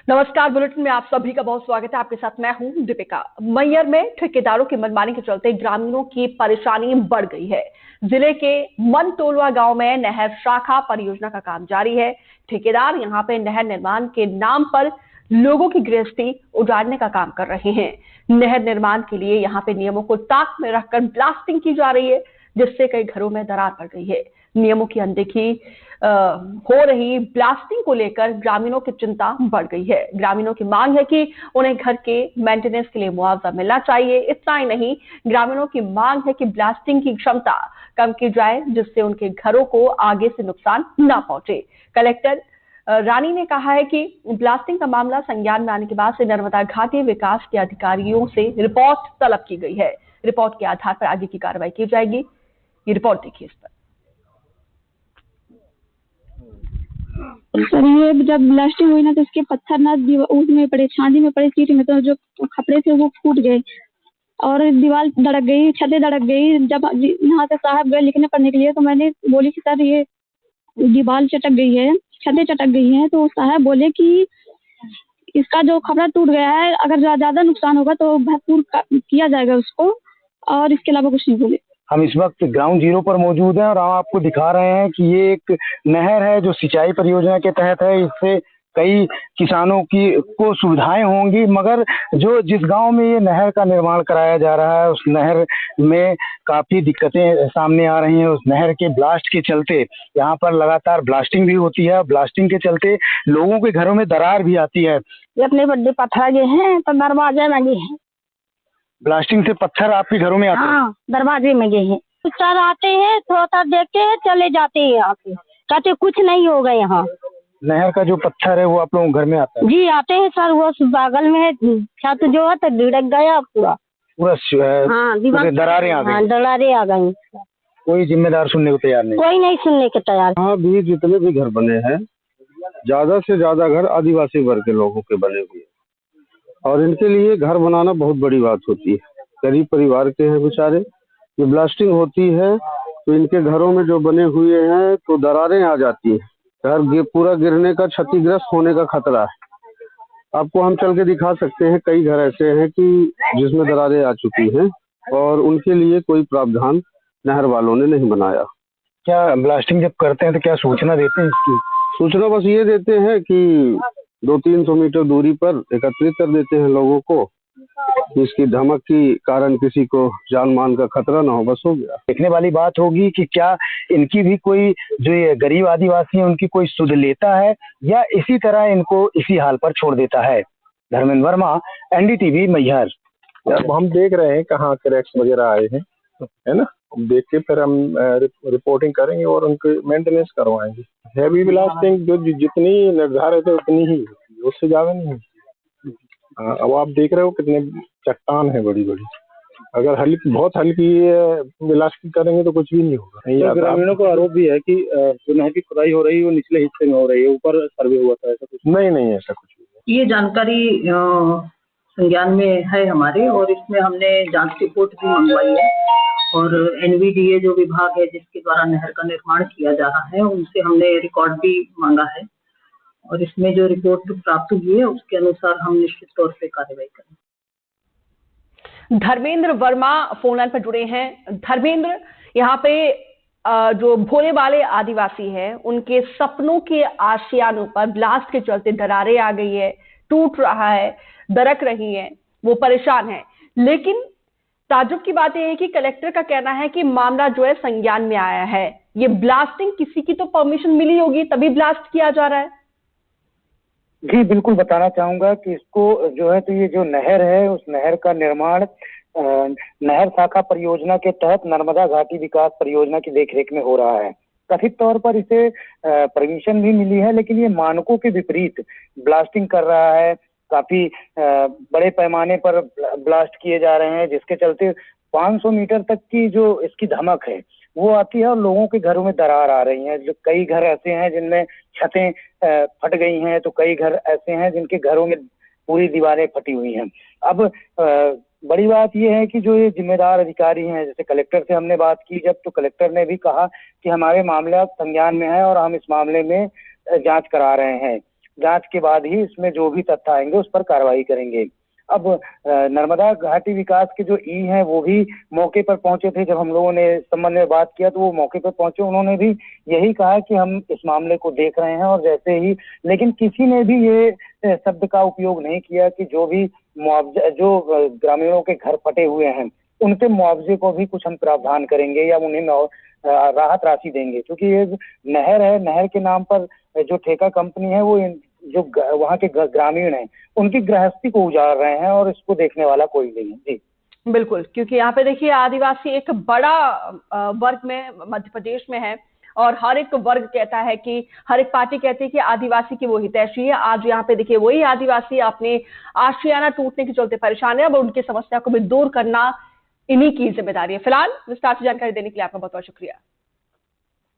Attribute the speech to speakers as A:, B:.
A: नमस्कार। बुलेटिन में आप सभी का बहुत स्वागत है। आपके साथ मैं हूं दीपिका। मैयर में ठेकेदारों की मनमानी के चलते ग्रामीणों की परेशानी बढ़ गई है। जिले के मनटोलवा गांव में नहर शाखा परियोजना का काम जारी है। ठेकेदार यहां पे नहर निर्माण के नाम पर लोगों की गृहस्थी उजाड़ने का काम कर रहे हैं। नहर निर्माण के लिए यहां पे नियमों को ताक में रखकर ब्लास्टिंग की जा रही है, जिससे कई घरों में दरार पड़ गई है। नियमों की अनदेखी हो रही ब्लास्टिंग को लेकर ग्रामीणों की चिंता बढ़ गई है। ग्रामीणों की मांग है कि उन्हें घर के मेंटेनेंस के लिए मुआवजा मिलना चाहिए। इतना ही नहीं, ग्रामीणों की मांग है कि ब्लास्टिंग की क्षमता कम की जाए, जिससे उनके घरों को आगे से नुकसान न पहुंचे। कलेक्टर रानी ने कहा है कि ब्लास्टिंग का मामला संज्ञान में आने के बाद से नर्मदा घाटी विकास के अधिकारियों से रिपोर्ट तलब की गई है। रिपोर्ट के आधार पर आगे की कार्रवाई की जाएगी। ये रिपोर्ट देखिए इस पर।
B: सर, ये जब ब्लास्टिंग हुई ना तो उसके पत्थर ना उसमें पड़े, छांदी में पड़े, सीट में, तो जो खपड़े थे वो फूट गए और दीवार धड़क गई, छतें धड़क गई। जब यहाँ से साहब गए लिखने पढ़ने के लिए तो मैंने बोली कि सर ये दीवार चटक गई है, छतें चटक गई हैं। तो साहब बोले कि इसका जो खपड़ा टूट गया है, अगर ज्यादा नुकसान होगा तो भरपूर किया जाएगा उसको, और इसके अलावा कुछ नहीं बोले।
C: हम इस वक्त ग्राउंड जीरो पर मौजूद हैं और हम आपको दिखा रहे हैं कि ये एक नहर है जो सिंचाई परियोजना के तहत है। इससे कई किसानों को सुविधाएं होंगी, मगर जिस गांव में ये नहर का निर्माण कराया जा रहा है उस नहर में काफ़ी दिक्कतें सामने आ रही हैं। उस नहर के ब्लास्ट के चलते यहाँ पर लगातार ब्लास्टिंग भी होती है। ब्लास्टिंग के चलते लोगों के घरों में दरार भी आती है।
B: ये अपने बड्डे पत्थर गए हैं तो दरवाजे में गए हैं।
C: ब्लास्टिंग से पत्थर आपके घरों में आते हैं?
B: हाँ, दरवाजे में गए हैं। सर आते हैं, थोड़ा देखते हैं, चले जाते हैं। यहाँ पे कहते कुछ नहीं होगा। यहाँ
C: नहर का जो पत्थर है वो आप लोगों के घर में आता है?
B: जी आते हैं सर। वो बगल में है छत जो है तो ढिड़क गया पूरा।
C: हाँ, दरारें आ गई।
B: हाँ, दरारें आ गई।
C: कोई जिम्मेदार सुनने को तैयार नहीं?
B: कोई नहीं सुनने को तैयार।
D: हाँ भी जितने भी घर बने हैं, ज्यादा से ज्यादा घर आदिवासी वर्ग के लोगों के बने हुए हैं और इनके लिए घर बनाना बहुत बड़ी बात होती है। गरीब परिवार के हैं बेचारे। ये ब्लास्टिंग होती है तो इनके घरों में जो बने हुए हैं तो दरारें आ जाती है। घर पूरा गिरने का, क्षतिग्रस्त होने का खतरा है। आपको हम चल के दिखा सकते हैं। कई घर ऐसे हैं कि जिसमें दरारें आ चुकी हैं और उनके लिए कोई प्रावधान नहर वालों ने नहीं बनाया।
C: क्या ब्लास्टिंग जब करते हैं तो क्या सूचना देते हैं इसकी?
D: सूचना बस ये देते हैं कि 200-300 मीटर दूरी पर एकत्रित कर देते हैं लोगों को। इसकी धमक के कारण किसी को जान मान का खतरा ना हो, बस हो गया।
C: देखने वाली बात होगी कि क्या इनकी भी कोई, जो ये गरीब आदिवासी है, उनकी कोई सुध लेता है या इसी तरह इनको इसी हाल पर छोड़ देता है। धर्मेंद्र वर्मा, एनडीटीवी, मैहर।
E: अब हम देख रहे हैं कहाँ क्रैक्स वगैरह आए हैं, है ना। देख के फिर हम रिपोर्टिंग करेंगे और उनके मेंटेनेंस करवाएंगे। हैवी ब्लास्टिंग जो जितनी निर्धारित है उतनी ही, उससे ज्यादा नहीं है। अब आप देख रहे हो कितने चट्टान है बड़ी बड़ी। अगर बहुत हल्की ब्लास्टिंग करेंगे तो कुछ भी नहीं होगा।
D: तो ग्रामीणों को आरोप भी है कि जो नहर की खुदाई हो रही है वो निचले हिस्से में हो रही है, ऊपर सर्वे हुआ था, ऐसा कुछ
E: नहीं ऐसा कुछ नहीं।
F: ये जानकारी संज्ञान में है हमारे, और इसमें हमने जांच रिपोर्ट भी मंगवाई है और एनवीडीए जो विभाग है जिसके द्वारा नहर का निर्माण किया जा रहा है उनसे हमने रिकॉर्ड भी मांगा है और इसमें जो रिपोर्ट प्राप्त हुई है उसके अनुसार हम निश्चित तौर पे कार्रवाई करेंगे।
A: धर्मेंद्र वर्मा फोन लाइन पर जुड़े हैं। धर्मेंद्र, यहाँ पे जो भोले वाले आदिवासी हैं उनके सपनों के आशियानों पर ब्लास्ट के चलते दरारें आ गई है, टूट रहा है, दरक रही है, वो परेशान है। लेकिन ताज्जुब की बात यह है कि कलेक्टर का कहना है कि मामला जो है संज्ञान में आया है। ये ब्लास्टिंग किसी की तो परमिशन मिली होगी तभी ब्लास्ट किया जा रहा है।
C: जी बिल्कुल, बताना चाहूंगा कि इसको जो है तो ये जो नहर है उस नहर का निर्माण नहर शाखा परियोजना के तहत नर्मदा घाटी विकास परियोजना की देखरेख में हो रहा है। कथित तौर पर इसे परमिशन भी मिली है, लेकिन ये मानकों के विपरीत ब्लास्टिंग कर रहा है। काफी बड़े पैमाने पर ब्लास्ट किए जा रहे हैं, जिसके चलते 500 मीटर तक की जो इसकी धमक है वो आती है और लोगों के घरों में दरार आ रही है। जो कई घर ऐसे हैं जिनमें छतें फट गई हैं, तो कई घर ऐसे हैं जिनके घरों में पूरी दीवारें फटी हुई हैं। अब बड़ी बात यह है कि जो ये जिम्मेदार अधिकारी हैं, जैसे कलेक्टर से हमने बात की जब, तो कलेक्टर ने भी कहा कि हमारे मामला संज्ञान में है और हम इस मामले में जांच करा रहे हैं। जांच के बाद ही इसमें जो भी तथ्य आएंगे उस पर कार्रवाई करेंगे। अब नर्मदा घाटी विकास के जो ई हैं वो भी मौके पर पहुंचे थे। जब हम लोगों ने इस संबंध में बात किया तो वो मौके पर पहुंचे, उन्होंने भी यही कहा कि हम इस मामले को देख रहे हैं और जैसे ही, लेकिन किसी ने भी ये शब्द का उपयोग नहीं किया कि जो भी मुआवजा, जो ग्रामीणों के घर फटे हुए हैं उनके मुआवजे को भी कुछ हम प्रावधान करेंगे या उन्हें राहत राशि देंगे, क्योंकि ये नहर है, नहर के नाम पर जो ठेका कंपनी है वो जो वहाँ के ग्रामीण हैं उनकी गृहस्थी को उजाड़ रहे हैं और इसको देखने वाला कोई नहीं है। जी
A: बिल्कुल, क्योंकि यहाँ पे देखिए आदिवासी एक बड़ा वर्ग में मध्य प्रदेश में है और हर एक वर्ग कहता है कि, हर एक पार्टी कहती है कि आदिवासी की वो हितैषी है। आज यहाँ पे देखिए वही आदिवासी अपने आशियाना टूटने के चलते परेशान है। अब उनकी समस्या को भी दूर करना इन्हीं की जिम्मेदारी है। फिलहाल विस्तार से जानकारी देने के लिए आपका बहुत बहुत शुक्रिया।